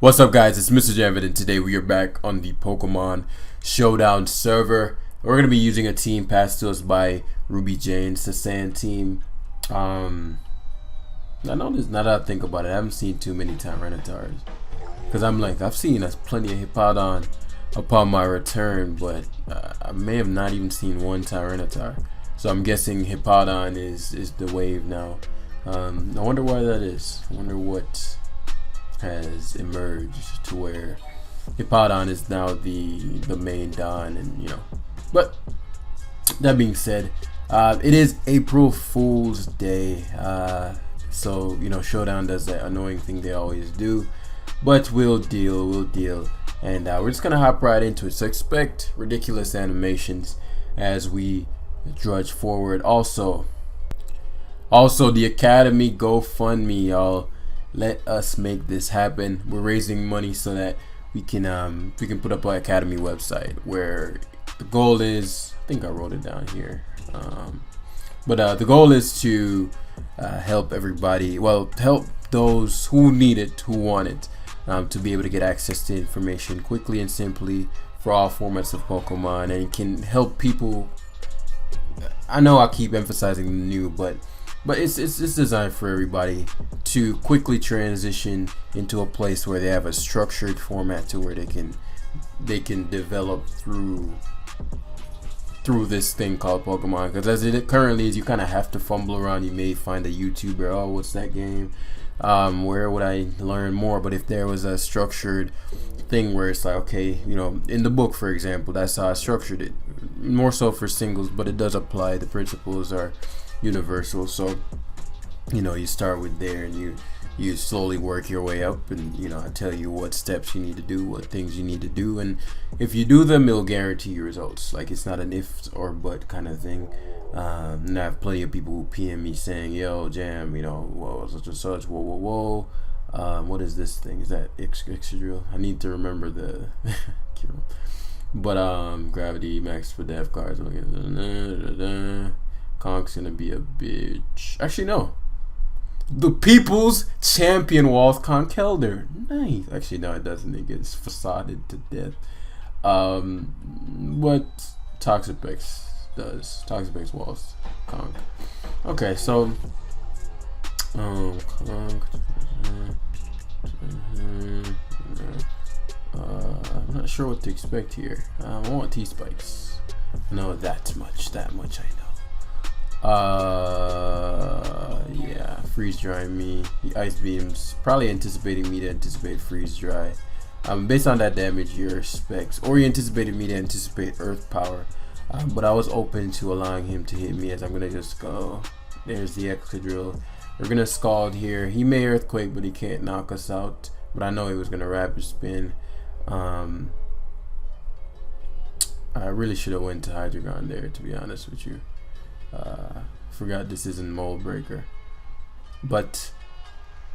What's up, guys? It's Mrjamvad, and today we are back on the Pokemon Showdown server. We're going to be using a team passed to us by Ruby Jane. It's the Sand team. I know this, now that I think about it, I haven't seen too many Tyranitars. Because I've seen plenty of Hippowdon upon my return, but I may have not even seen one Tyranitar. So I'm guessing Hippowdon is the wave now. I wonder why that is. I wonder what has emerged to where Hippowdon is now the main Don, and but that being said, it is April Fool's Day, so Showdown does that annoying thing they always do, but we'll deal, and we're just gonna hop right into it. So expect ridiculous animations as we drudge forward. Also the Academy GoFundMe, y'all. Let us make this happen. We're raising money so that we can put up an Academy website where the goal is, I think I wrote it down here, but the goal is to help everybody, help those who need it, who want it, to be able to get access to information quickly and simply for all formats of Pokemon, and it can help people. I know I keep emphasizing the new, but it's designed for everybody to quickly transition into a place where they have a structured format to where they can develop through this thing called Pokemon. Because as it currently is, you kind of have to fumble around. You may find a YouTuber, oh, what's that game? Where would I learn more? But if there was a structured thing where it's like, okay, in the book, for example, that's how I structured it. More so for singles, but it does apply. The principles are universal, so you start with there, and you slowly work your way up, and I tell you what steps you need to do, what things you need to do, and if you do them, it'll guarantee you results. Like, it's not an if or but kind of thing. And I have plenty of people who PM me saying, yo, Jam, whoa, such and such, whoa, what is this thing? Is that Excadrill? I need to remember the but gravity max for death cards. Conk's gonna be a bitch. Actually, no. The People's Champion Waltz Conkelder. Nice. Actually, no, it doesn't. It gets facaded to death. What Toxapex does. Toxapex Waltz Conk. Okay, so Conk. I'm not sure what to expect here. I want T-Spikes. No, that much I know. Yeah, freeze dry me. The ice beams probably anticipating me to anticipate freeze dry. Based on that damage, your specs, or you anticipated me to anticipate earth power, but I was open to allowing him to hit me, as I'm gonna just go. There's the Excadrill. We're gonna Scald here. He may earthquake, but he can't knock us out. But I know he was gonna rapid spin. I really should have went to Hydreigon there, to be honest with you. Forgot this isn't Mold Breaker, but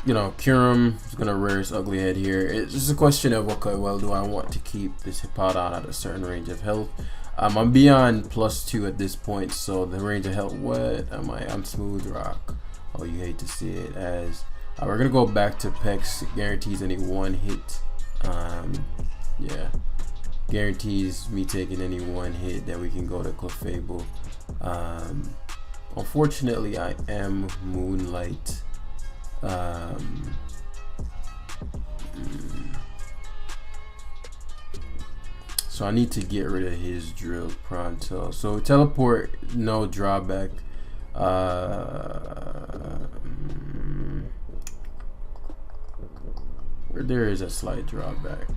Kyurem is gonna rear his ugly head here. It's just a question of, okay, well, do I want to keep this Hippowdon at a certain range of health? I'm beyond +2 at this point, so the range of health. What am I? I'm Smooth Rock. Oh, you hate to see it. As we're gonna go back to Pex. Guarantees any one hit. Yeah, guarantees me taking any one hit. Then we can go to Clefable. Unfortunately, I am Moonlight. So I need to get rid of his drill pronto. So teleport, no drawback. Where there is a slight drawback.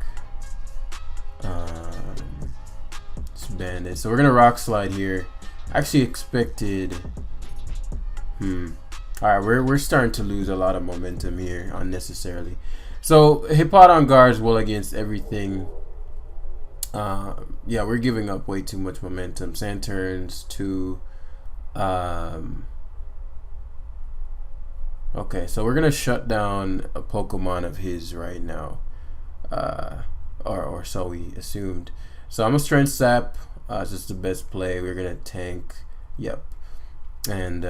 It's Bandit. So we're gonna Rock Slide here. Actually expected. Alright, we're starting to lose a lot of momentum here unnecessarily. So Hippowdon guards well against everything. Yeah, we're giving up way too much momentum. Sand turns to okay, so we're gonna shut down a Pokemon of his right now. Or so we assumed. So I'm a Strength Sap. It's just the best play. We're gonna tank. Yep. And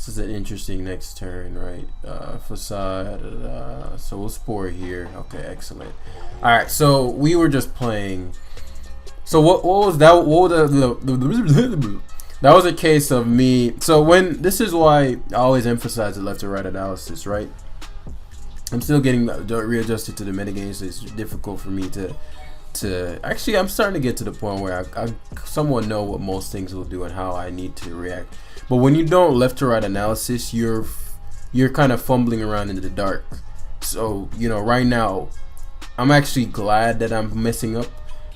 This is an interesting next turn, right? Facade. So we'll spore here. Okay, excellent. All right, so we were just playing. So what was that? What was that was a case of me. So when this is why I always emphasize the left to right analysis, right? I'm still getting readjusted to the metagame, so it's difficult for me to actually. I'm starting to get to the point where I somewhat know what most things will do and how I need to react. But when you don't left to right analysis, you're kind of fumbling around into the dark. So you know, right now, I'm actually glad that I'm messing up,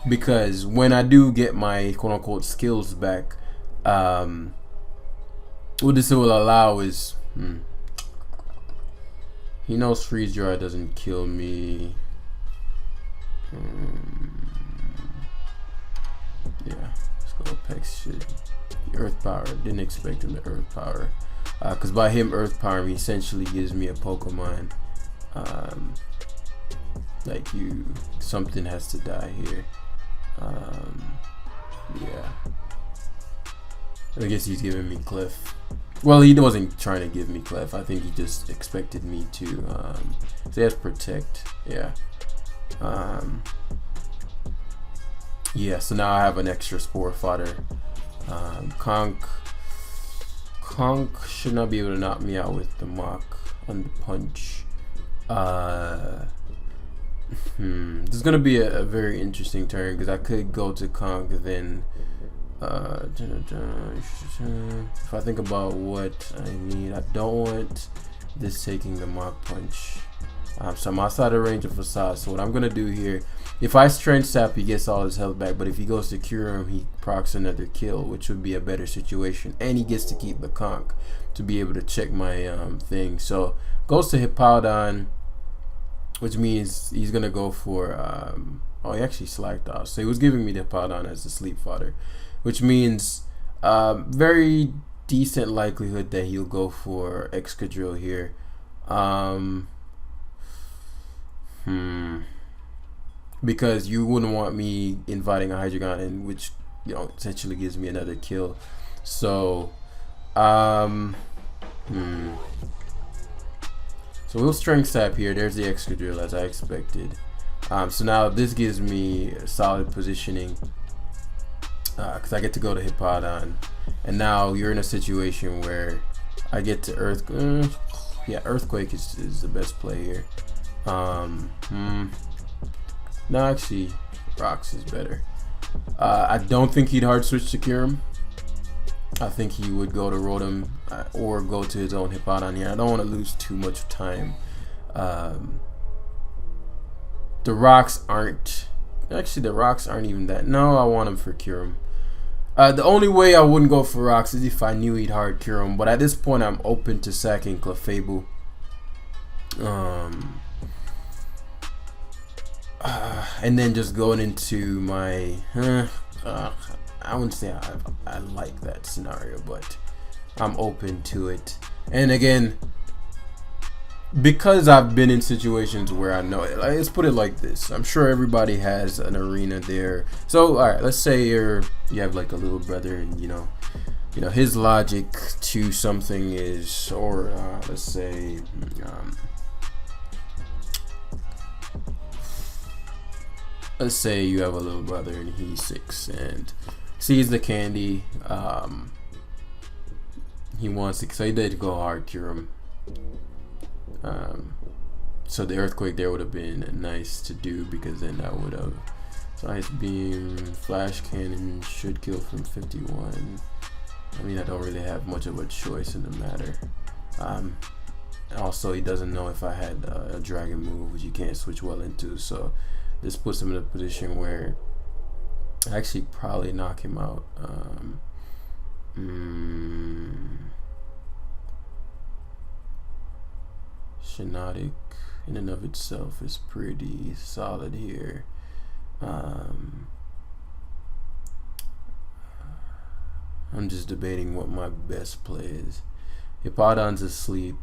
because when I do get my quote unquote skills back, what this will allow is, he knows freeze dry doesn't kill me. Yeah, let's go Apex shit. Earth power. Didn't expect him to earth power, because by him earth power, he essentially gives me a Pokemon. Like something has to die here. Yeah. I guess he's giving me Cliff. Well, he wasn't trying to give me Clef. I think he just expected me to. So he has Protect. Yeah. Yeah. So now I have an extra Spore Fodder. Conk should not be able to knock me out with the Mach on the punch. This is gonna be a very interesting turn, because I could go to Conk, then. If I think about what I need, I don't want this taking the Mach punch. So I'm outside of range of Facade. So what I'm gonna do here, if I Strength Sap, he gets all his health back. But if he goes to Cure him, he procs another kill, which would be a better situation. And he gets to keep the Conk to be able to check my thing. So goes to Hippowdon, which means he's gonna go for. Oh, he actually slacked off. So he was giving me the Hippowdon as the sleep fodder, which means very decent likelihood that he'll go for Excadrill here. Because you wouldn't want me inviting a Hydreigon in, which, you know, essentially gives me another kill. So so we'll Strength Sap here. There's the Excadrill as I expected. So now this gives me solid positioning, because I get to go to Hippowdon, and now you're in a situation where I get to yeah, Earthquake is the best play here. No, actually, Rocks is better. I don't think he'd hard switch to Kyurem. I think he would go to Rotom or go to his own Hippowdon here. I don't want to lose too much time. The rocks aren't even that. No, I want him for Kyurem. The only way I wouldn't go for rocks is if I knew he'd hard Kyurem, but at this point I'm open to sacking Clefable. And then just going into my I wouldn't say I like that scenario, but I'm open to it. And again, because I've been in situations where I know it, let's put it like this. I'm sure everybody has an arena there. So all right, let's say you have like a little brother, and you know his logic to something is, or let's say you have a little brother and he's 6 and sees the candy. He wants to, so he did go hard Kyurem. So the Earthquake there would have been nice to do, because then that would have, so Ice Beam, Flash Cannon should kill from 51. I mean, I don't really have much of a choice in the matter. Also, he doesn't know if I had a Dragon move, which you can't switch well into, so this puts him in a position where I actually probably knock him out. Shinotic in and of itself is pretty solid here. I'm just debating what my best play is. Hippowdon's asleep.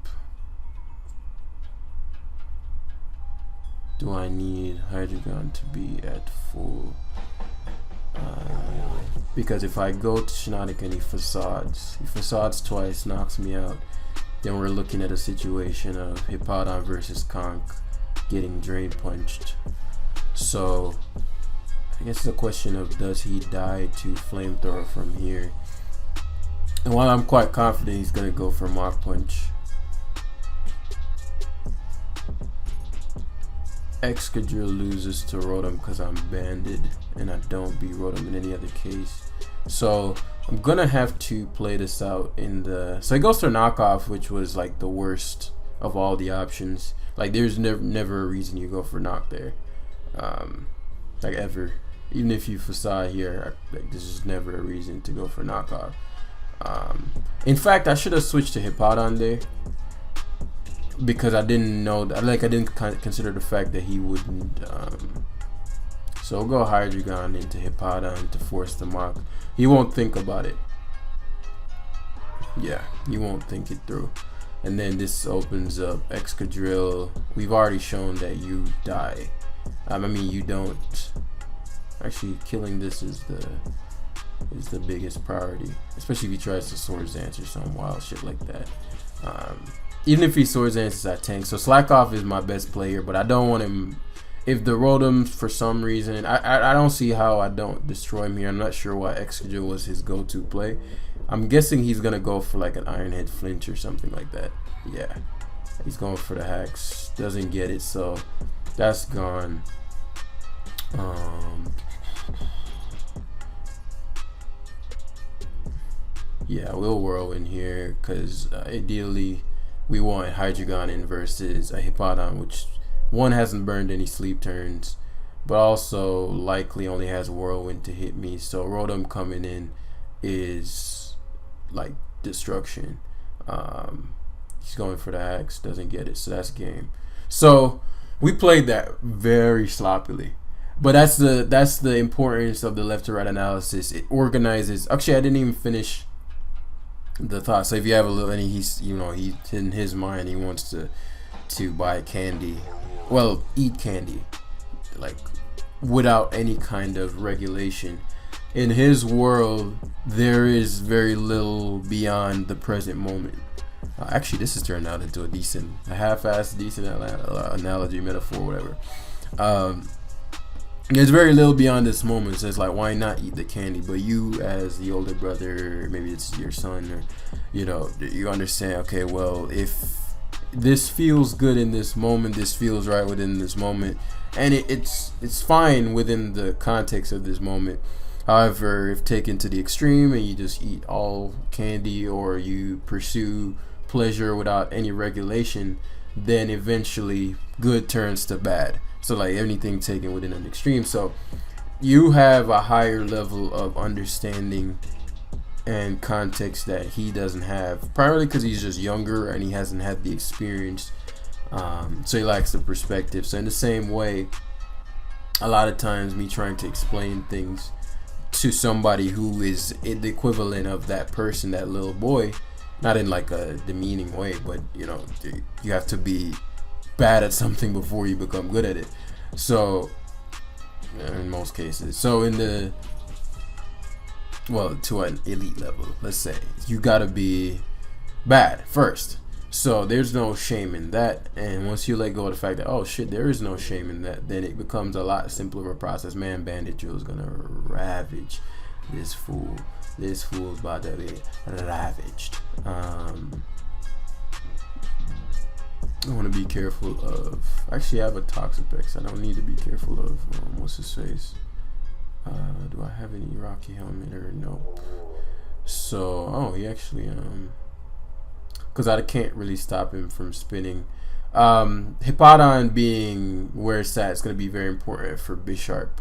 Do I need Hydreigon to be at full? because if I go to Shiinotic and he facades twice, knocks me out, then we're looking at a situation of Hippodon versus Conk getting drain punched. So I guess the question of does he die to flamethrower from here? And while I'm quite confident he's gonna go for Mach Punch, Excadrill loses to Rotom because I'm banded and I don't beat Rotom in any other case. So I'm gonna have to play this out in the, so he goes for knockoff, which was like the worst of all the options. Like there's never a reason you go for knock there, like ever. Even if you facade here, like this is never a reason to go for knockoff. In fact, I should have switched to Hippodon there, because I didn't know that, like I didn't consider the fact that he wouldn't. So we'll go Hydreigon into Hippodon to force the Mach. He won't think about it. Yeah, he won't think it through. And then this opens up Excadrill. We've already shown that you die. I mean, you don't. Actually, killing this is the biggest priority, especially if he tries to Swords Dance or some wild shit like that. Even if he Swords Dances at tank. So Slack Off is my best player, but I don't want him. If the Rotom, for some reason, I don't see how I don't destroy him here. I'm not sure why Excadrill was his go-to play. I'm guessing he's going to go for like an Iron Head flinch or something like that. Yeah, he's going for the hacks. Doesn't get it, so that's gone. Yeah, we'll Whirlwind here because ideally we want Hydreigon in versus a Hippodon, which one hasn't burned any sleep turns, but also likely only has Whirlwind to hit me. So Rotom coming in is like destruction. He's going for the hacks, doesn't get it, so that's game. So we played that very sloppily. But that's the importance of the left to right analysis. It organizes. Actually, I didn't even finish the thought. So if you have a little, and he's he in his mind he wants to buy candy, well, eat candy, like without any kind of regulation. In his world, there is very little beyond the present moment. Actually, this has turned out into a half-assed decent analogy, metaphor, whatever. There's very little beyond this moment. So it's like, why not eat the candy? But you, as the older brother, maybe it's your son, or you understand. Okay, well, if this feels good in this moment, this feels right within this moment, and it's fine within the context of this moment. However, if taken to the extreme and you just eat all candy, or you pursue pleasure without any regulation, then eventually good turns to bad. So like anything taken within an extreme. So you have a higher level of understanding and context that he doesn't have, primarily because he's just younger and he hasn't had the experience. So he lacks the perspective. So in the same way, a lot of times me trying to explain things to somebody who is the equivalent of that person, that little boy, not in like a demeaning way, but you have to be bad at something before you become good at it. So in most cases, so to an elite level, let's say, you gotta be bad first. So there's no shame in that, and once you let go of the fact that, oh shit, there is no shame in that, then it becomes a lot simpler of a process. Man, Bandit Drill is gonna ravage this fool. This fool's about to be ravaged. I want to be careful of. Actually, I have a Toxapex. I don't need to be careful of. What's his face? Do I have any Rocky Helmet or nope? So, he actually because I can't really stop him from spinning. Hippodon being where it's at is going to be very important for Bisharp,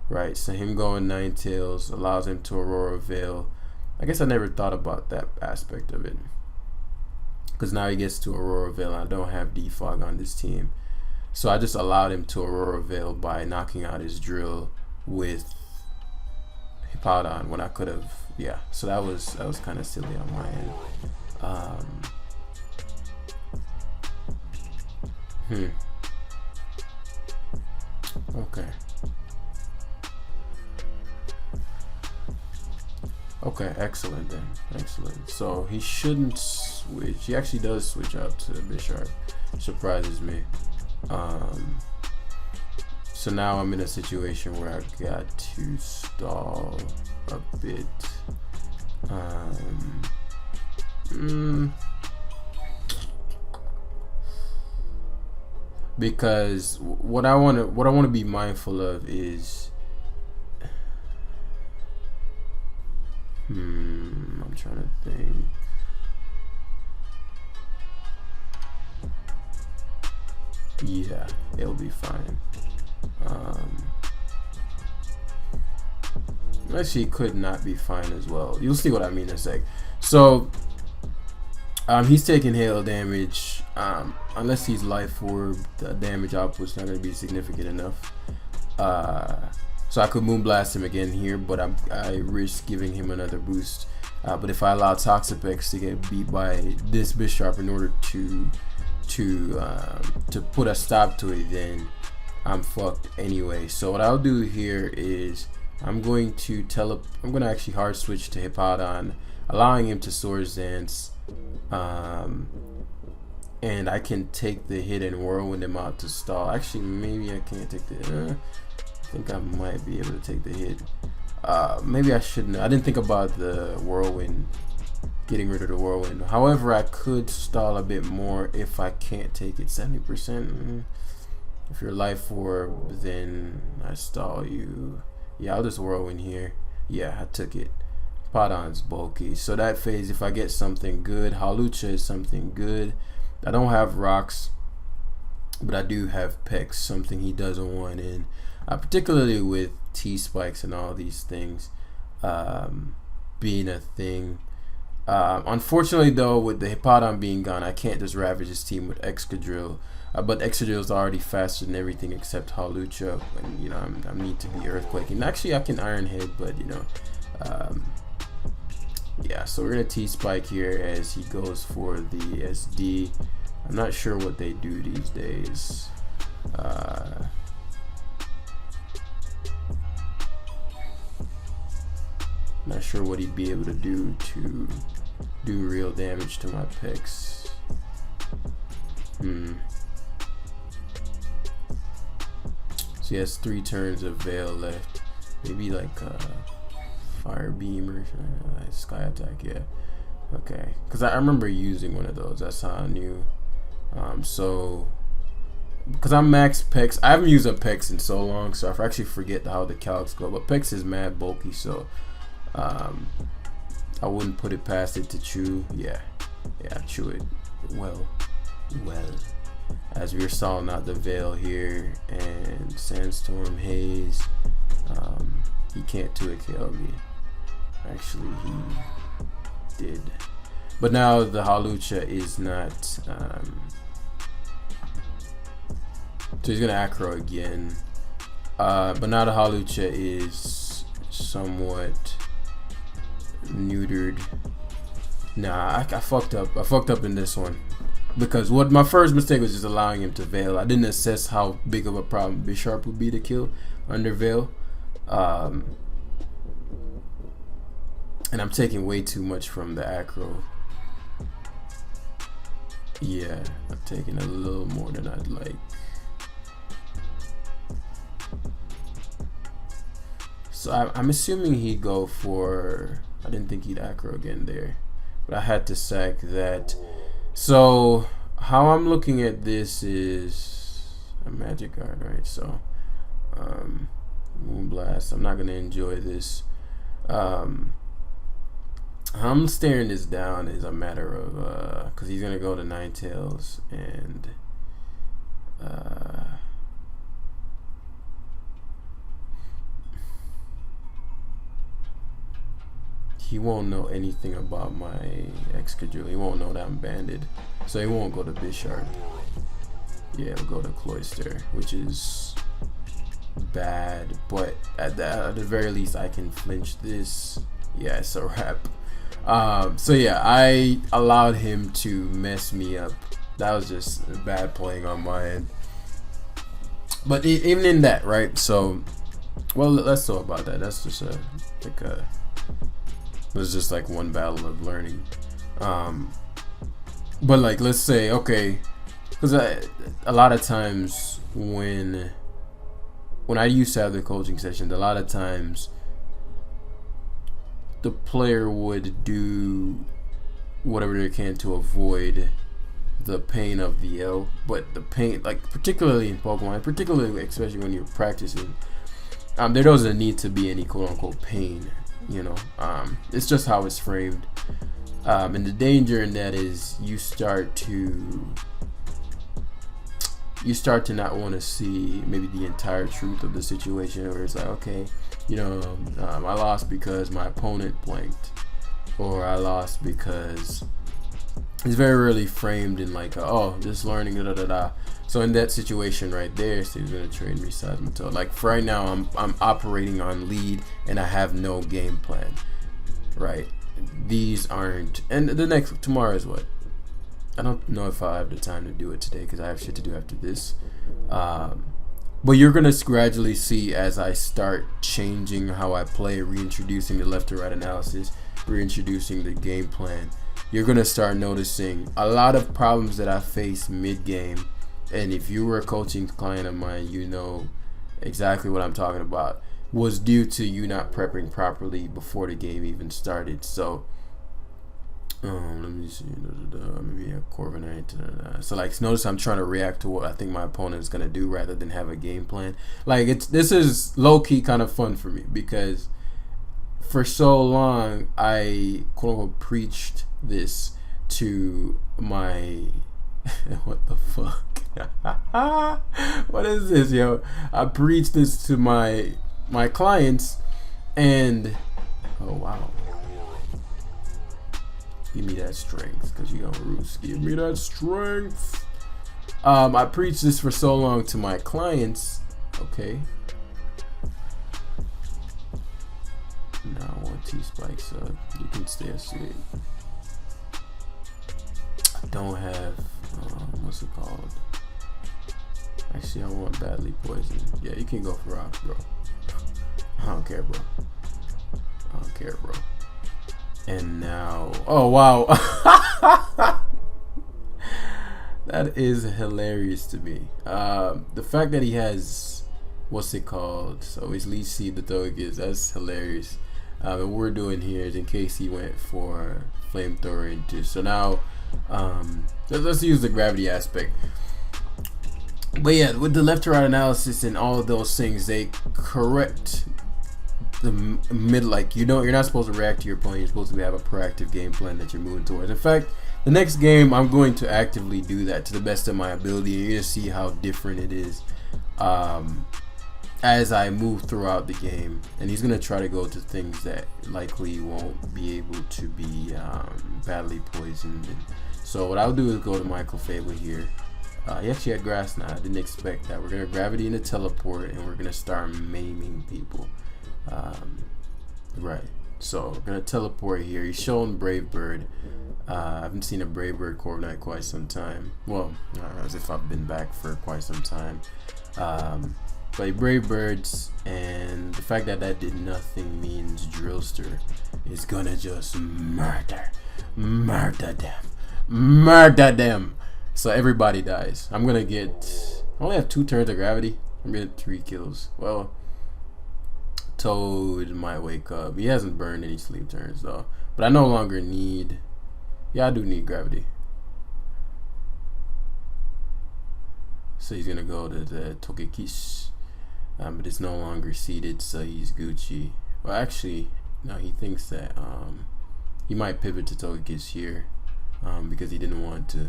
right? So him going Ninetales allows him to Aurora Veil. I guess I never thought about that aspect of it, because now he gets to Aurora Veil and I don't have Defog on this team. So I just allowed him to Aurora Veil by knocking out his drill with Hippodon when I could have, yeah. So that was kind of silly on my end. Okay. Okay, excellent then. Excellent. So he shouldn't switch. He actually does switch out to Bisharp. Surprises me. So now I'm in a situation where I got to stall a bit. Because what I want to be mindful of is I'm trying to think. Yeah, it'll be fine. Actually, it could not be fine as well. You'll see what I mean in a sec. So he's taking hail damage. Unless he's life orb, the damage output's not going to be significant enough. So I could Moonblast him again here, but I risk giving him another boost. But if I allow Toxapex to get beat by this Bisharp in order to put a stop to it, then I'm fucked anyway. So what I'll do here is I'm going to actually hard switch to Hippowdon, allowing him to Swords Dance, and I can take the hit and Whirlwind him out to stall. Actually, maybe I can't take the. I think I might be able to take the hit. Maybe I shouldn't. I didn't think about the Whirlwind, getting rid of the Whirlwind. However, I could stall a bit more if I can't take it 70%. If you're life orb, then I stall you. Yeah, I'll just Whirlwind here. Yeah, I took it. Hippowdon's bulky. So that phase, if I get something good, Hawlucha is something good. I don't have rocks, but I do have Pex, something he doesn't want in. Particularly with T-Spikes and all these things being a thing. Unfortunately though, with the Hippowdon being gone, I can't just ravage his team with Excadrill. But Excadrill is already faster than everything except Hawlucha, and you know I need to be Earthquaking. Actually, I can Iron Head, but you know, yeah. So we're gonna T-Spike here as he goes for the SD. I'm not sure what they do these days. Not sure what he'd be able to do real damage to my Pex. So he has 3 turns of Veil left. Maybe like Fire Beam or like Sky Attack, yeah. Okay, because I remember using one of those. That's how I knew. So because I'm max Pex, I haven't used a Pex in so long, so I actually forget how the calcs go. But Pex is mad bulky, so I wouldn't put it past it to chew. Yeah, chew it well. As we're stalling out the Veil here, and Sandstorm Haze, he can't 2 kill me. Actually, he did. But now the Hawlucha is not. So he's gonna Acro again. But now the Hawlucha is somewhat neutered. Nah, I fucked up. I fucked up in this one. Because what my first mistake was just allowing him to Veil. I didn't assess how big of a problem Bisharp would be to kill under Veil. And I'm taking way too much from the Acro. Yeah, I'm taking a little more than I'd like. So I'm assuming he'd go for. I didn't think he'd Acro again there, but I had to sack that. So how I'm looking at this is a Magic Guard, right? So Moonblast. I'm not gonna enjoy this. I'm staring this down is a matter of because he's gonna go to Ninetales and he won't know anything about my Excadrill. He won't know that I'm banded, so he won't go to Bisharp. Yeah, he'll go to Cloyster, which is bad, but at the very least I can flinch this. Yeah, it's a wrap. So yeah, I allowed him to mess me up. That was just bad playing on my end. But even in that, right? So, well, let's talk about that. That's just like a It's just like one battle of learning. But like, let's say, okay, because a lot of times when I used to have the coaching sessions, a lot of times the player would do whatever they can to avoid the pain of the L. But the pain, like particularly in Pokemon, particularly especially when you're practicing, there doesn't need to be any quote-unquote pain. You know, it's just how it's framed. And the danger in that is you start to not want to see maybe the entire truth of the situation, where it's like, okay, you know, I lost because my opponent blanked, or I lost because it's very rarely framed in like, oh, just learning, da da da. So in that situation right there, so he's gonna trade me Seismitoad. Like for right now, I'm operating on lead and I have no game plan, right? These aren't, and the next tomorrow is what? I don't know if I have the time to do it today because I have shit to do after this. But you're gonna gradually see as I start changing how I play, reintroducing the left to right analysis, reintroducing the game plan. You're gonna start noticing a lot of problems that I face mid-game. And if you were a coaching client of mine, you know exactly what I'm talking about, was due to you not prepping properly before the game even started. So let me see, maybe a Corviknight. So like, notice I'm trying to react to what I think my opponent is gonna do rather than have a game plan. Like this is low-key kind of fun for me because for so long I quote-unquote preached this to my what the fuck? What is this, yo? I preached this to my clients, and oh wow, give me that strength, cause you gonna roost. Give me that strength. I preached this for so long to my clients. Okay. Now I want T-Spike, so you can stay asleep. I don't have what's it called? Actually, I want badly poison. Yeah, you can go for rocks, bro. I don't care, bro. I don't care, bro. And now, oh wow, that is hilarious to me. The fact that he has, what's it called? So his lead seed, the Togekiss, that's hilarious. And what we're doing here is in case he went for flamethrower into. So now, let's use the gravity aspect. But yeah, with the left to right analysis and all of those things, they correct the mid. Like, you know, you're not supposed to react to your opponent. You're supposed to have a proactive game plan that you're moving towards. In fact, the next game I'm going to actively do that to the best of my ability. You're gonna see how different it is as I move throughout the game. And he's gonna try to go to things that likely won't be able to be badly poisoned. So what I'll do is go to Michael Fable here. He actually had Grass now. I didn't expect that. We're going to Gravity into Teleport, and we're going to start maiming people. Right. So we're going to Teleport here. He's showing Brave Bird. I haven't seen a Brave Bird Corviknight quite some time. Well, as if I've been back for quite some time. But Brave Birds, and the fact that that did nothing means Drillster is going to just murder them. So everybody dies. I'm gonna get, I only have 2 turns of gravity. I'm gonna get 3 kills. Well, Toad might wake up. He hasn't burned any sleep turns though. But I no longer need, yeah, I do need gravity. So he's gonna go to the Togekiss. But it's no longer seated, so he's Gucci. Well, actually, no, he thinks that he might pivot to Togekiss here. Because he didn't want to,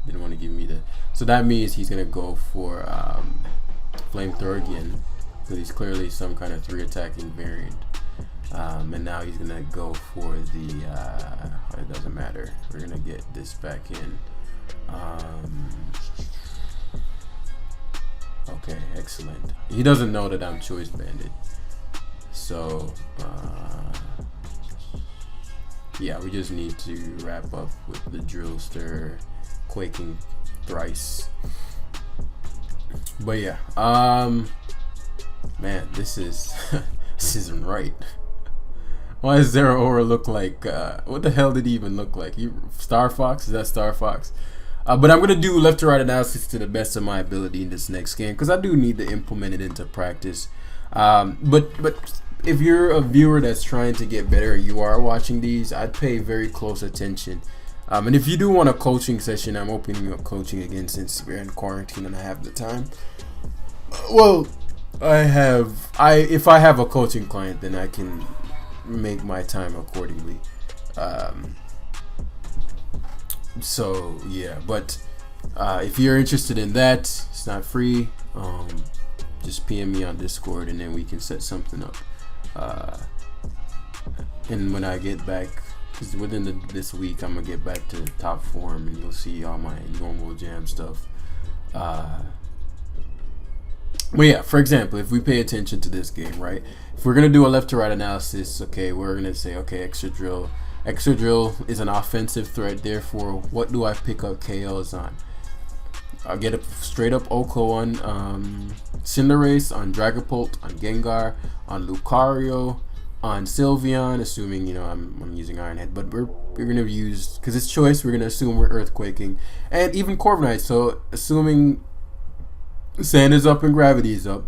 didn't want to give me the, so that means he's gonna go for flamethrower again, because he's clearly some kind of 3 attacking variant, and now he's gonna go for the it doesn't matter, we're gonna get this back in. Okay, excellent. He doesn't know that I'm choice banded, so yeah, we just need to wrap up with the Drillster quaking thrice. But yeah, man, this is this isn't right. Why does Zero Aura look like, what the hell did he even look like? Star Fox? Is that Star Fox? But I'm going to do left to right analysis to the best of my ability in this next game, because I do need to implement it into practice. But if you're a viewer that's trying to get better and you are watching these, I'd pay very close attention. And if you do want a coaching session, I'm opening up coaching again since we're in quarantine and I have the time. Well, if I have a coaching client, then I can make my time accordingly. So yeah, but if you're interested in that, it's not free. Just PM me on Discord and then we can set something up. And when I get back, because within this week I'm gonna get back to top form and you'll see all my normal jam stuff. But yeah, for example, if we pay attention to this game, right? If we're gonna do a left to right analysis, okay, we're gonna say, okay, Excadrill is an offensive threat. Therefore, what do I pick up KOs on? I'll get a straight up Oko on Cinderace, on Dragapult, on Gengar, on Lucario, on Sylveon, assuming I'm using Iron Head, but we're gonna use, because it's choice, we're gonna assume we're Earthquaking, and even Corviknight. So assuming Sand is up and Gravity is up,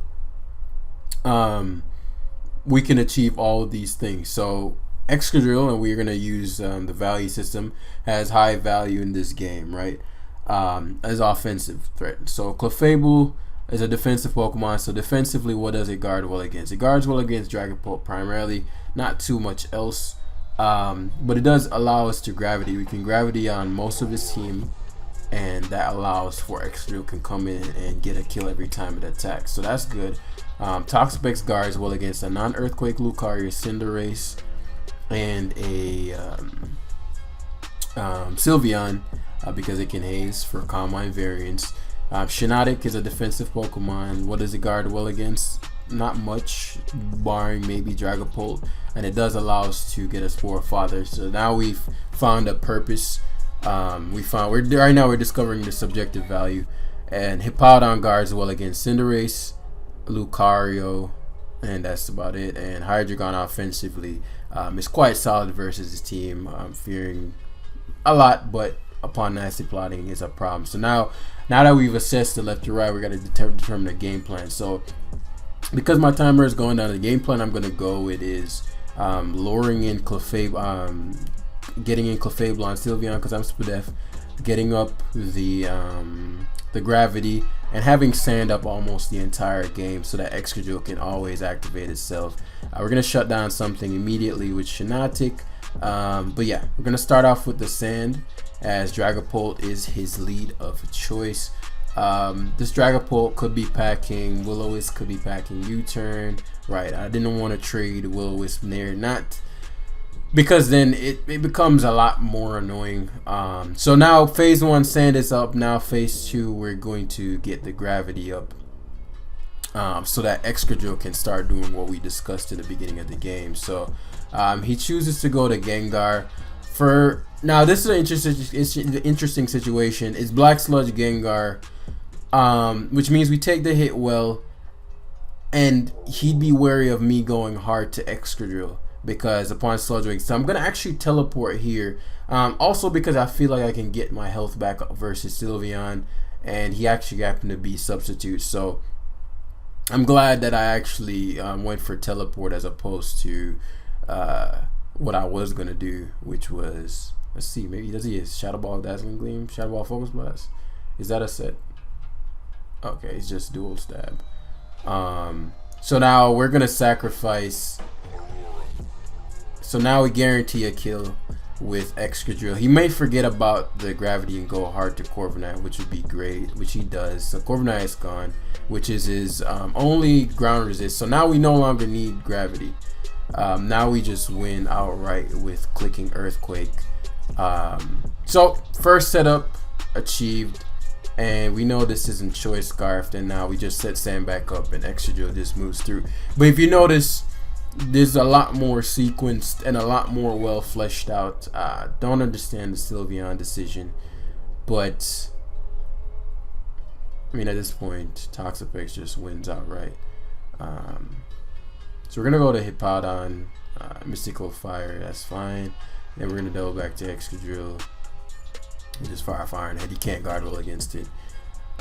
we can achieve all of these things. So Excadrill, and we're gonna use the value system, has high value in this game, right? As offensive threat. So Clefable is a defensive Pokemon. So defensively, what does it guard well against? It guards well against Dragapult primarily, not too much else. But it does allow us to Gravity. We can Gravity on most of his team, and that allows for Excadrill can come in and get a kill every time it attacks. So that's good. Toxapex guards well against a non-Earthquake Lucario, Cinderace, and a Sylveon, because it can haze for Calm Mind variants. Shiinotic is a defensive Pokemon. What does it guard well against? Not much, barring maybe Dragapult, and it does allow us to get a Spore Father. So now we've found a purpose. Right now we're discovering the subjective value, and Hippowdon guards well against Cinderace, Lucario, and that's about it. And Hydreigon offensively is quite solid versus his team. I'm fearing a lot, but upon nasty plotting is a problem. So now that we've assessed the left to right, we got to determine the game plan. So because my timer is going down, the game plan I'm going to go with is luring in Clefable, getting in Clefable on Sylveon because I'm Spadef, getting up the Gravity, and having Sand up almost the entire game so that Excadrill can always activate itself. We're going to shut down something immediately with Shiinotic. But yeah, we're going to start off with the Sand, as Dragapult is his lead of choice. This Dragapult could be packing Will-O-Wisp, could be packing U-Turn, right? I didn't want to trade Will-O-Wisp there, not because then it becomes a lot more annoying. So now phase 1 Sand is up. Now phase 2 we're going to get the Gravity up, so that Excadrill can start doing what we discussed in the beginning of the game. So he chooses to go to Gengar. Now this is an interesting situation. It's Black Sludge Gengar, which means we take the hit well, and he'd be wary of me going hard to Excadrill because upon Sludge Wave. So I'm gonna actually teleport here, also because I feel like I can get my health back versus Sylveon, and he actually happened to be substitute. So I'm glad that I actually went for teleport as opposed to what I was gonna do, which was, let's see, maybe does he is Shadow Ball, Dazzling Gleam, Shadow Ball, Focus Blast? Is that a set? Okay, it's just dual stab. So now we're gonna sacrifice. So now we guarantee a kill with Excadrill. He may forget about the Gravity and go hard to Corviknight, which would be great, which he does. So Corviknight is gone, which is his only ground resist. So now we no longer need Gravity. Now we just win outright with clicking Earthquake. So first setup achieved, and we know this isn't Choice Scarf. And now we just set Sand back up, and Excadrill just moves through. But if you notice, there's a lot more sequenced and a lot more well fleshed out. Don't understand the Sylveon decision, but I mean at this point Toxapex just wins outright. So we're gonna go to Hippowdon, Mystical Fire, that's fine. Then we're gonna double back to Excadrill. Just fire and head. You can't guard roll against it.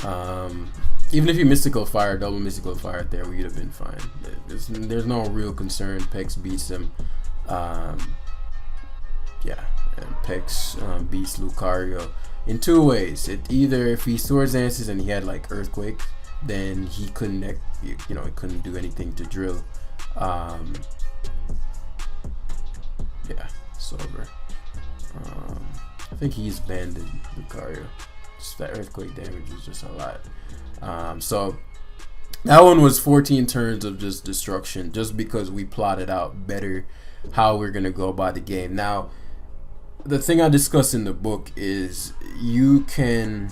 Even if you Mystical Fire, double Mystical Fire there, we would have been fine. There's no real concern. Pex beats him. Yeah, and Pex beats Lucario in two ways. It either if he Swords Dances and he had like Earthquake, then he couldn't, he couldn't do anything to drill. Yeah, it's over. I think he's banded Lucario. Just that Earthquake damage is just a lot. So that one was 14 turns of just destruction, just because we plotted out better how we're gonna go about the game. Now, the thing I discuss in the book is you can,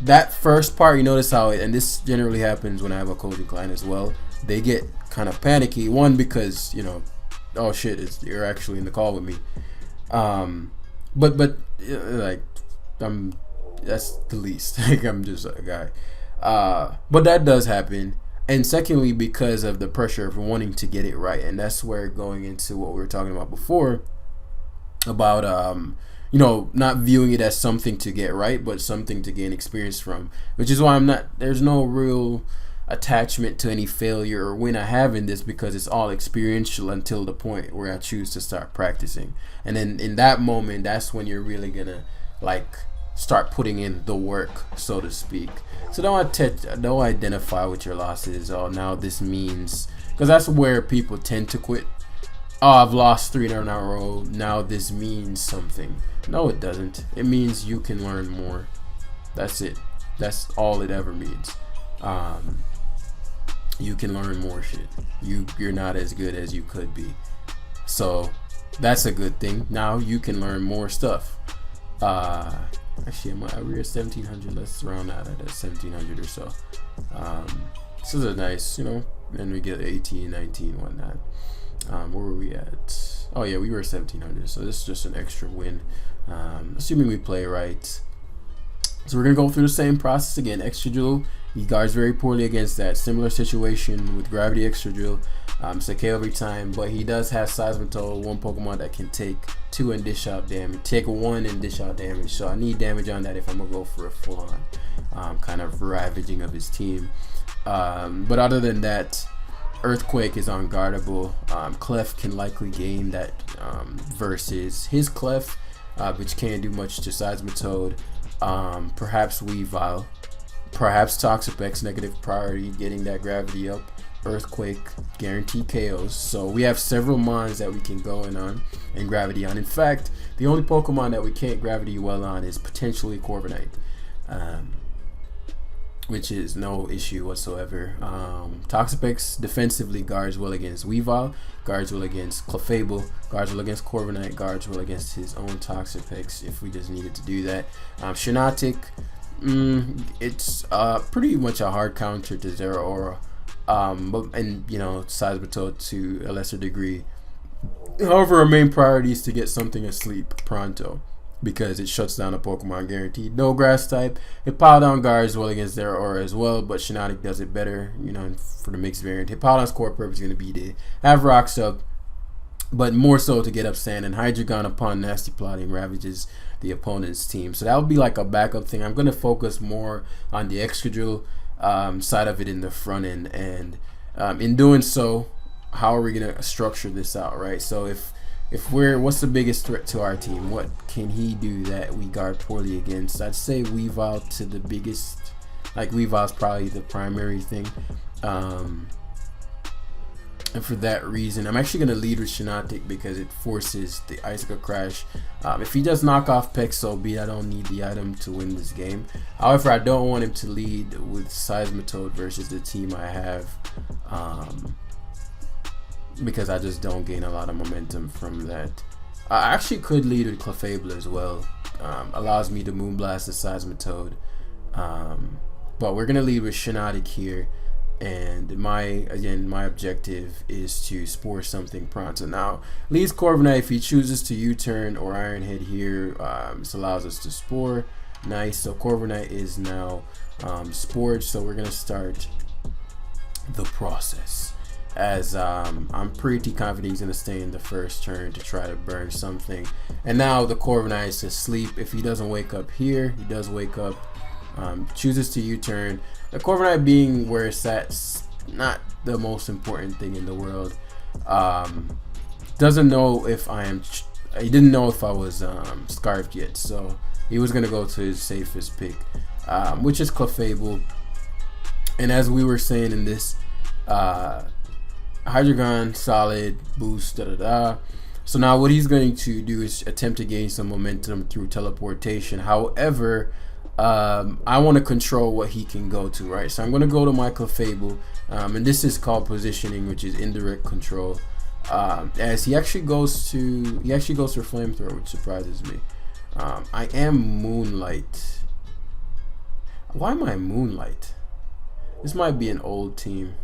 that first part, you notice how and this generally happens when I have a coaching client as well, they get kind of panicky. One, because oh shit, you're actually in the call with me. But like that's the least. Like, I'm just a guy. But that does happen. And secondly, because of the pressure of wanting to get it right, and that's where going into what we were talking about before about not viewing it as something to get right, but something to gain experience from, which is why there's no real attachment to any failure or win I have in this, because it's all experiential until the point where I choose to start practicing. And then in that moment, that's when you're really gonna like start putting in the work, so to speak. So don't identify with your losses. Oh, now this means, because that's where people tend to quit. Oh, I've lost 3 in a row, now this means something. No, it doesn't. It means you can learn more. That's it. That's all it ever means. You can learn more shit. You're not as good as you could be. So that's a good thing. Now you can learn more stuff. Actually, we're at 1700. Let's round that at 1700 or so. This is a nice, and we get 18, 19, whatnot. Where were we at? Oh yeah, we were 1700. So this is just an extra win, assuming we play right. So we're gonna go through the same process again. Excadrill, he guards very poorly against that. Similar situation with Gravity Excadrill. It's a KO every time, but he does have Seismitoad, one Pokemon that can take 2 and dish out damage. Take 1 and dish out damage. So I need damage on that if I'm gonna go for a full-on kind of ravaging of his team. But other than that, Earthquake is unguardable. Clef can likely gain that versus his Clef, which can't do much to Seismitoad. Perhaps Weavile, perhaps Toxapex, negative priority, getting that gravity up. Earthquake, guaranteed KOs. So we have several mons that we can go in on and gravity on. In fact, the only Pokemon that we can't gravity well on is potentially Corviknight, which is no issue whatsoever. Toxapex defensively guards well against Weavile, guards well against Clefable, guards well against Corviknight, guards well against his own Toxapex if we just needed to do that. Shiinotic, it's pretty much a hard counter to Zeraora, and Seismitoad to a lesser degree. However, our main priority is to get something asleep pronto, because it shuts down a Pokemon guaranteed. No grass type. Hippowdon guards well against Zeraora as well, but Shiinotic does it better, for the mixed variant. Hippowdon's core purpose is going to be to have Rocks up, but more so to get up Sand, and Hydreigon upon Nasty Plotting ravages the opponent's team. So that would be like a backup thing. I'm going to focus more on the Excadrill side of it in the front end, and in doing so, how are we going to structure this out, right? So if what's the biggest threat to our team? What can he do that we guard poorly against? I'd say Weavile to the biggest. Like, Weavile's probably the primary thing. And for that reason, I'm actually going to lead with Shiinotic because it forces the Icicle Crash. If he does knock off Pex, so be it. I don't need the item to win this game. However, I don't want him to lead with Seismitoad versus the team I have. Because I just don't gain a lot of momentum from that. I actually could lead with Clefable as well. Allows me to Moonblast the Seismitoad. But we're going to lead with Shiinotic here. And my objective is to spore something pronto. Now, leads Corviknight. If he chooses to U-turn or Iron Head here, this allows us to spore. Nice. So Corviknight is now spored. So we're going to start the process. as I'm pretty confident he's gonna stay in the first turn to try to burn something. And now the Corviknight is asleep. If he doesn't wake up here, he does wake up. Chooses to U-turn. The Corviknight being where it's at, not the most important thing in the world. Doesn't know if I am. He didn't know if I was scarfed yet, so he was gonna go to his safest pick, which is Clefable. And as we were saying in this, Hydreigon, solid boost, So now what he's going to do is attempt to gain some momentum through teleportation. However, I want to control what he can go to, right? So I'm going to go to my Clefable, and this is called positioning, which is indirect control. As he actually goes for Flamethrower, which surprises me. I am Moonlight. Why am I Moonlight? This might be an old team.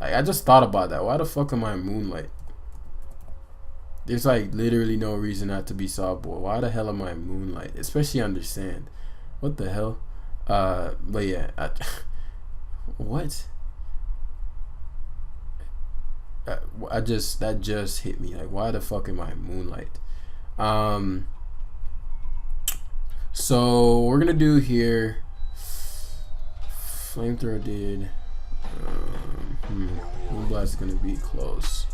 Like, I just thought about that. Why the fuck am I Moonlight? There's like literally no reason not to be Sawboy. Why the hell am I Moonlight? Especially under sand. What the hell? But yeah, what? That just hit me. Like, why the fuck am I Moonlight? So we're gonna do here. Flamethrower did. Moonblast is gonna be close.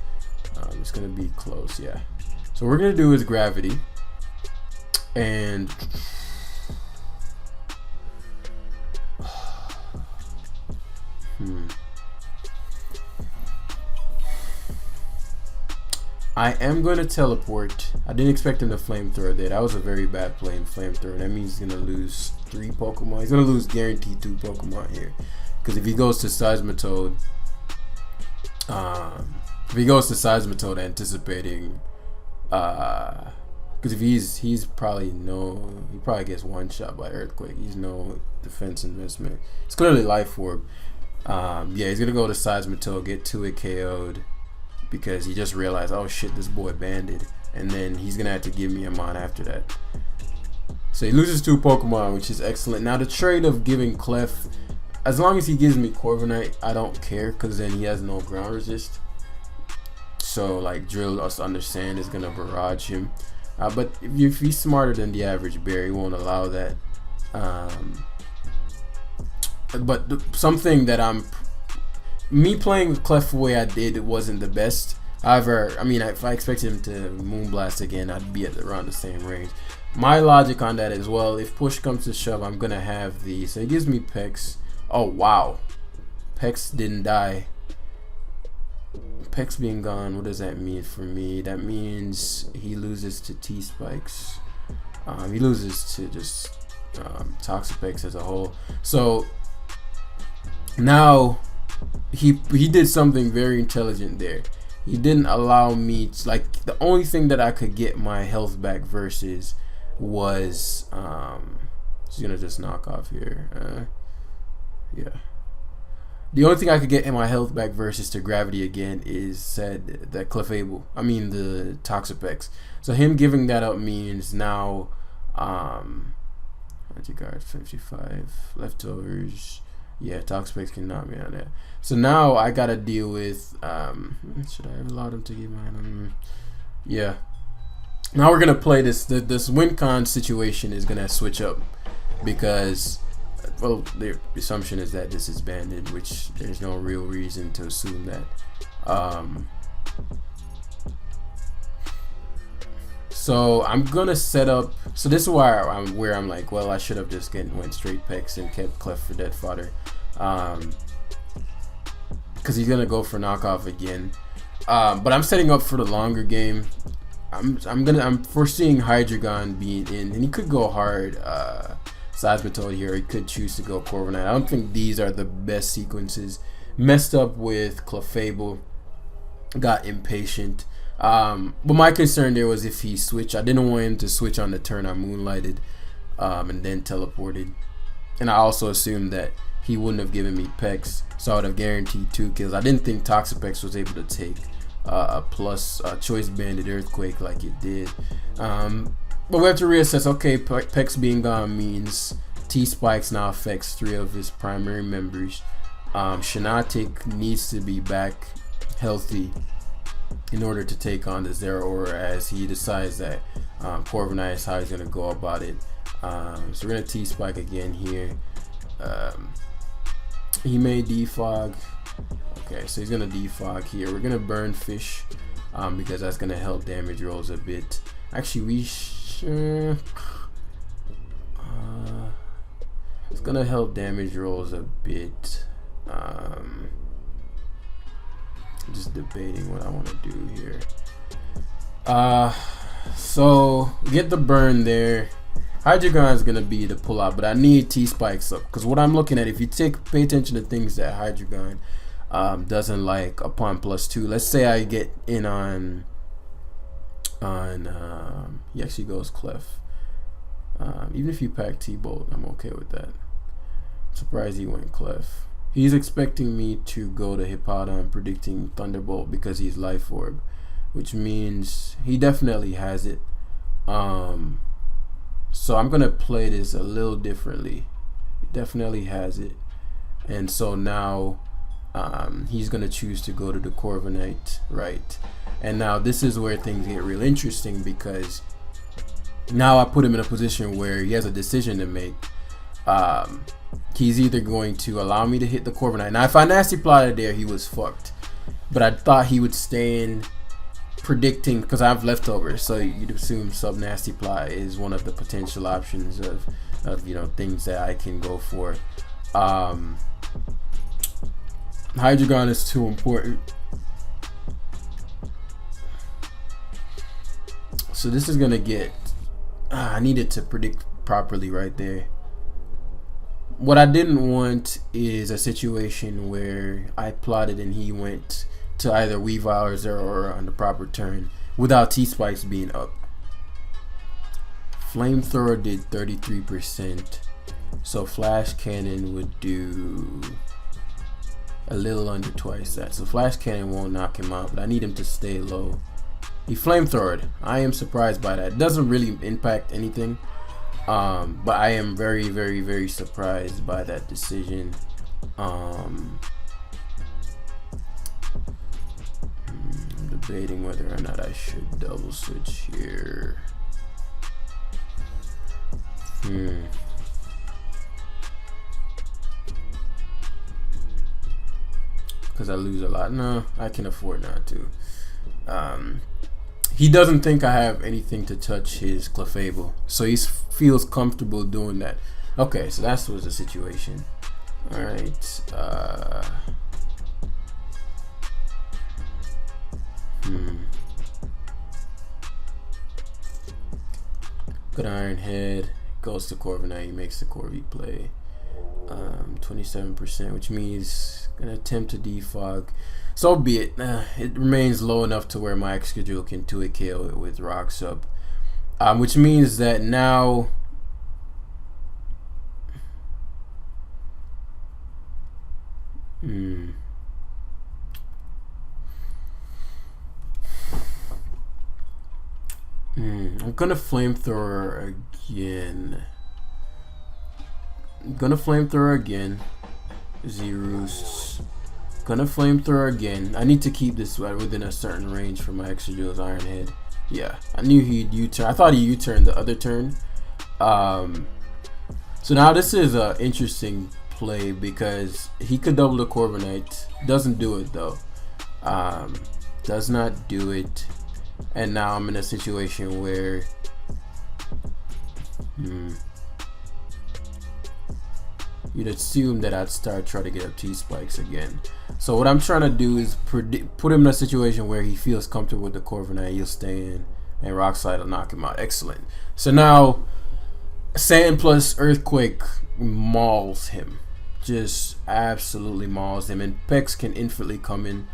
It's gonna be close, yeah. So what we're gonna do is Gravity, and I am going to teleport. I didn't expect him to Flamethrower there. That was a very bad play in Flamethrower. That means he's going to lose 3 Pokemon. He's going to lose guaranteed 2 Pokemon here. Because if he goes to Seismitoad, anticipating, because if he probably gets one shot by Earthquake. He's no defense investment. It's clearly Life Orb. Yeah, he's going to go to Seismitoad, get 2 KO'd. Because he just realized, oh shit, this boy banded, and then he's gonna have to give me a mon after that. So he loses 2 Pokemon, which is excellent. Now the trade of giving Clef, as long as he gives me Corviknight, I don't care, because then he has no ground resist. So like Drill, us understand, is gonna barrage him. But if he's smarter than the average bear, he won't allow that. But something that me playing with Clef the way I did, it wasn't the best. However, I mean, if I expected him to Moonblast again, I'd be at around the same range. My logic on that is, well, if push comes to shove, I'm gonna have the. So it gives me Pex. Oh wow, Pex didn't die. Pex being gone, what does that mean for me? That means he loses to T-Spikes. He loses to just Toxapex as a whole. So now he did something very intelligent there. He didn't allow me to, like, the only thing that I could get my health back versus was she's gonna just knock off here. Yeah. The only thing I could get in my health back versus to Gravity again is said that Clefable. I mean the Toxapex. So him giving that up means now Guard 55 leftovers. Yeah, Toxapex can knock me on that. So now I gotta deal with should I have allowed him to give mine? Yeah. Now we're gonna play this. This win-con situation is gonna switch up because, well, the assumption is that this is banded, which there's no real reason to assume that. So I'm gonna set up. So this is where I'm like, well, I should have just went straight Pex and kept Clef for dead fodder, because he's gonna go for knockoff again. But I'm setting up for the longer game. I'm foreseeing Hydreigon being in, and he could go hard Seismitoad here. He could choose to go Corviknight. I don't think these are the best sequences. Messed up with Clefable, got impatient. But my concern there was if he switched. I didn't want him to switch on the turn I Moonlighted, and then teleported. And I also assumed that he wouldn't have given me Pex, so I would have guaranteed 2 kills. I didn't think Toxapex was able to take a plus choice banded Earthquake like it did. But we have to reassess. Okay, Pex being gone means T-Spikes now affects 3 of his primary members. Shanatic needs to be back healthy in order to take on the Zero Aura, as he decides that Corviknight is how he's going to go about it. So we're going to T-Spike again here. He may defog. Okay, so he's going to defog here. We're going to burn Fish because that's going to help damage rolls a bit. Actually, it's going to help damage rolls a bit. Just debating what I want to do here. So get the burn there. Hydreigon is gonna be the pull out, but I need T-Spikes up, because what I'm looking at, if you pay attention to things that Hydreigon doesn't like upon +2. Let's say I get in on he actually goes Clef. Even if you pack T-Bolt, I'm okay with that. I'm surprised he went Clef. He's expecting me to go to Hippowdon, predicting Thunderbolt because he's Life Orb, which means he definitely has it. So I'm gonna play this a little differently. He definitely has it, and so now he's gonna choose to go to the Corviknight, right? And now this is where things get real interesting, because now I put him in a position where he has a decision to make. He's either going to allow me to hit the Corviknight. Now, if I nasty plotted there, he was fucked. But I thought he would stay in predicting, because I have leftovers, so you'd assume sub nasty plot is one of the potential options of things that I can go for. Hydreigon is too important. So this is gonna get. I needed to predict properly right there. What I didn't want is a situation where I plotted and he went to either Weavile or Zero Aura on the proper turn without T-Spikes being up. Flamethrower did 33%, so Flash Cannon would do a little under twice that. So Flash Cannon won't knock him out, but I need him to stay low. He Flamethrowed. I am surprised by that. It doesn't really impact anything. But I am very, very, very surprised by that decision. I'm debating whether or not I should double switch here. Because I lose a lot. No, I can afford not to. He doesn't think I have anything to touch his Clefable, so he feels comfortable doing that. Okay, so that was the situation. All right. Good Iron Head goes to Corviknight. He makes the Corvi play. 27%, which means gonna attempt to defog. So be it. It remains low enough to where my Excadrill can 2-hit KO it with Rocks up, which means that now I'm gonna Flamethrower again. Zeroost. Gonna Flamethrower again. I need to keep this within a certain range for my Excadrill's Iron Head. Yeah, I knew he'd U-turn. I thought he U-turned the other turn. So now this is an interesting play because he could double the Corviknight. Doesn't do it though. Does not do it. And now I'm in a situation where you'd assume that I'd start trying to get up T-Spikes again. So what I'm trying to do is put him in a situation where he feels comfortable with the Corviknight. He'll stay in, and Rock Slide will knock him out. Excellent. So now Sand plus Earthquake mauls him. Just absolutely mauls him. And Pex can infinitely come in.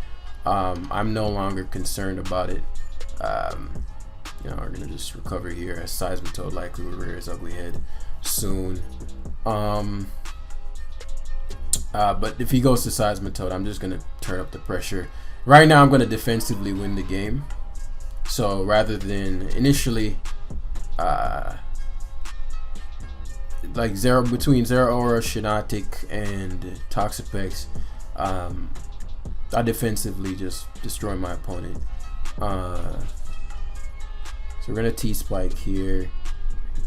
I'm no longer concerned about it. We're gonna just recover here as Seismitoad likely will rear his ugly head soon. But if he goes to Seismitoad, I'm just gonna turn up the pressure. Right now I'm gonna defensively win the game. So rather than initially like between Zero Aura, Shiinotic, and Toxapex, I defensively just destroy my opponent. So we're gonna T-spike here.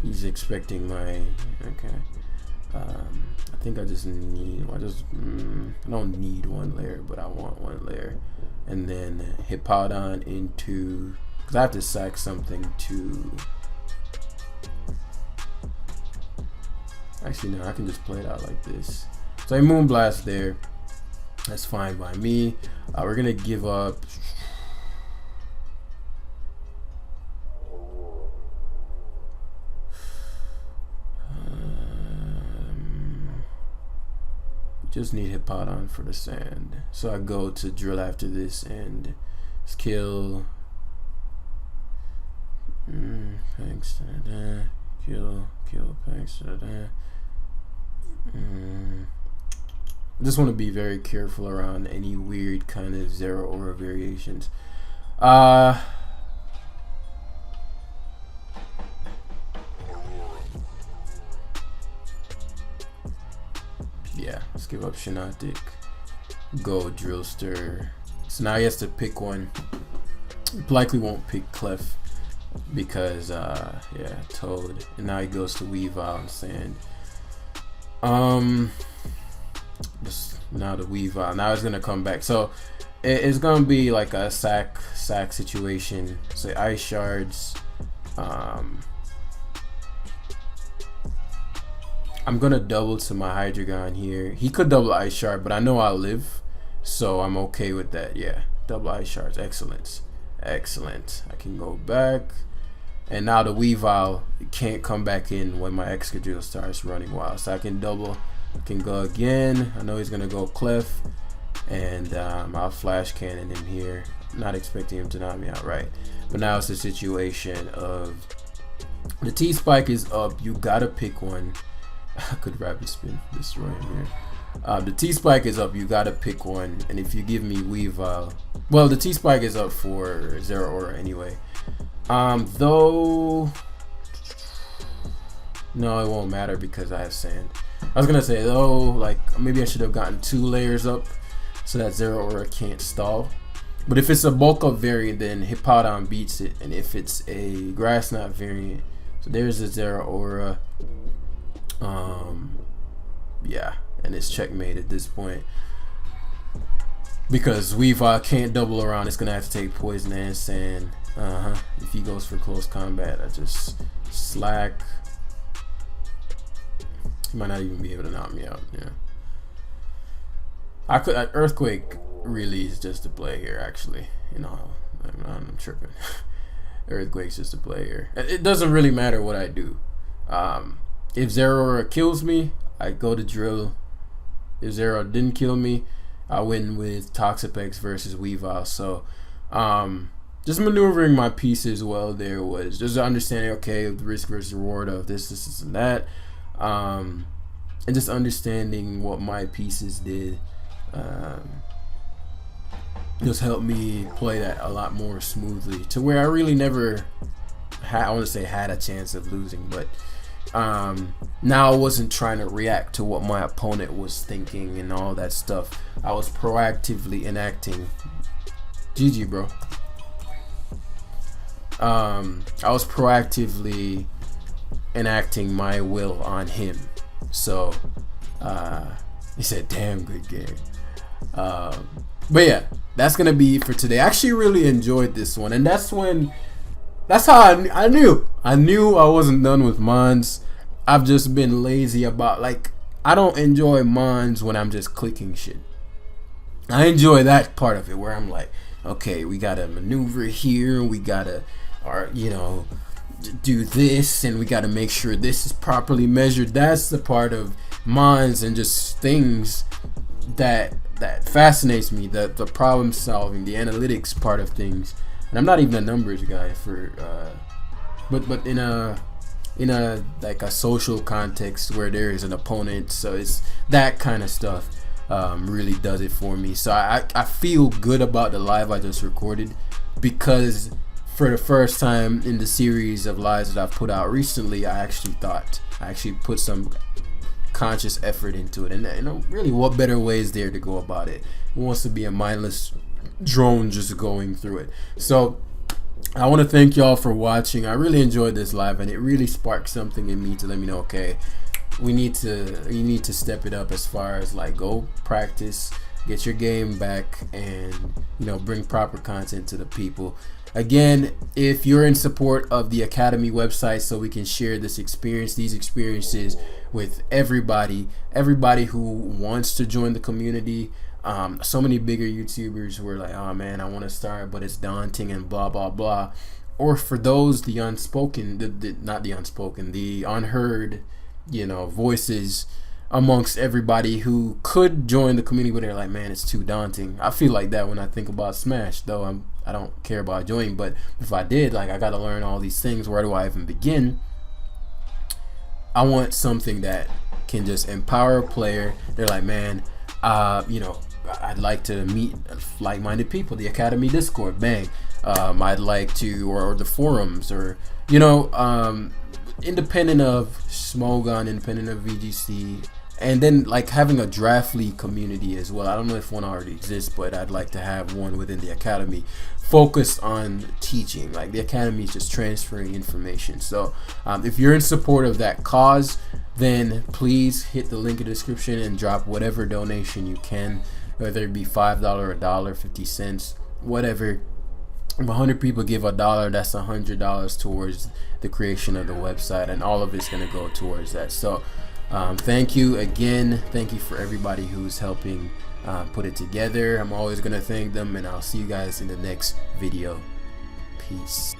He's expecting my, okay. I think I just need, I don't need one layer, but I want one layer. And then Hippowdon into, because I have to sack something to, actually no, I can just play it out like this. So a Moonblast there, that's fine by me. We're gonna give up, just need Hippowdon for the sand. So I go to drill after this and kill. Thanks to that. Kill, thanks to that. I just want to be very careful around any weird kind of zero aura variations. Yeah, let's give up Shinotic. Go Drillster. So now he has to pick one. Likely won't pick Clef because yeah, Toad. And now he goes to Weavile and Sand. Now the Weavile. Now it's gonna come back. So it's gonna be like a sack situation. So Ice Shards. I'm gonna double to my Hydreigon here. He could double Ice Shard, but I know I'll live, so I'm okay with that. Yeah, double Ice Shards, excellent. I can go back, and now the Weavile can't come back in when my Excadrill starts running wild, so I can double. I can go again. I know he's gonna go Clef, and I'll Flash Cannon him here. Not expecting him to knock me out, right? But now it's a situation of the T-Spike is up. You gotta pick one. I could Rapid Spin, destroy him here. The T-Spike is up, you gotta pick one, and if you give me Weavile, well, the T-Spike is up for Zero Aura anyway. Though, no, it won't matter because I have Sand. I was gonna say though, like maybe I should have gotten 2 layers up so that Zero Aura can't stall. But if it's a bulk up variant, then Hippowdon beats it, and if it's a Grass Knot variant, so there's a Zero Aura. Yeah, and it's checkmate at this point because Weavile can't double around. It's gonna have to take Poison and Sand. If he goes for close combat, I just slack. He might not even be able to knock me out. Yeah, I could Earthquake really is just a play here. Actually, you know, I'm tripping. Earthquake's just a play here. It doesn't really matter what I do. If Zero Aura kills me, I go to drill. If Zero didn't kill me, I win with Toxapex versus Weavile. So just maneuvering my pieces well there was just understanding, okay, the risk versus reward of this and that, and just understanding what my pieces did just helped me play that a lot more smoothly to where I really never had, I want to say had a chance of losing, but now I wasn't trying to react to what my opponent was thinking and all that stuff. I was proactively enacting. GG, bro. I was proactively enacting my will on him. So he said, damn good game. But yeah, that's gonna be it for today. I actually really enjoyed this one, and that's how I knew I wasn't done with Mons. I've just been lazy about, like, I don't enjoy Mons when I'm just clicking shit. I enjoy that part of it where I'm like, okay, we gotta maneuver here, we gotta, or you know, do this, and we gotta make sure this is properly measured. That's the part of Mons and just things that fascinates me, the problem solving, the analytics part of things. And I'm not even a numbers guy for but in a like a social context where there is an opponent, so it's that kind of stuff really does it for me. So I feel good about the live I just recorded, because for the first time in the series of lives that I've put out recently, I actually put some conscious effort into it. And you know, really, what better way is there to go about it? Who wants to be a mindless drone just going through it? So I want to thank y'all for watching. I really enjoyed this live, and it really sparked something in me to let me know, okay, you need to step it up as far as like go practice, get your game back, and you know, bring proper content to the people. Again, if you're in support of the Academy website so we can share these experiences with everybody who wants to join the community. So many bigger YouTubers who are like, oh man, I want to start, but it's daunting and blah blah blah. Or for those, the unheard, you know, voices amongst everybody who could join the community, but they're like, man, it's too daunting. I feel like that when I think about Smash, though I don't care about joining, but if I did, like, I got to learn all these things. Where do I even begin? I want something that can just empower a player. They're like, man, you know, I'd like to meet like-minded people. The Academy Discord, bang. I'd like to, or the forums, or you know, independent of Smogon, independent of VGC, and then like having a draft league community as well. I don't know if one already exists, but I'd like to have one within the Academy focused on teaching. Like the Academy is just transferring information. So if you're in support of that cause, then please hit the link in the description and drop whatever donation you can, whether it be $5, $1, 50 cents, whatever. If 100 people give $1, that's $100 towards the creation of the website, and all of it's going to go towards that. So thank you again. Thank you for everybody who's helping put it together. I'm always going to thank them, and I'll see you guys in the next video. Peace.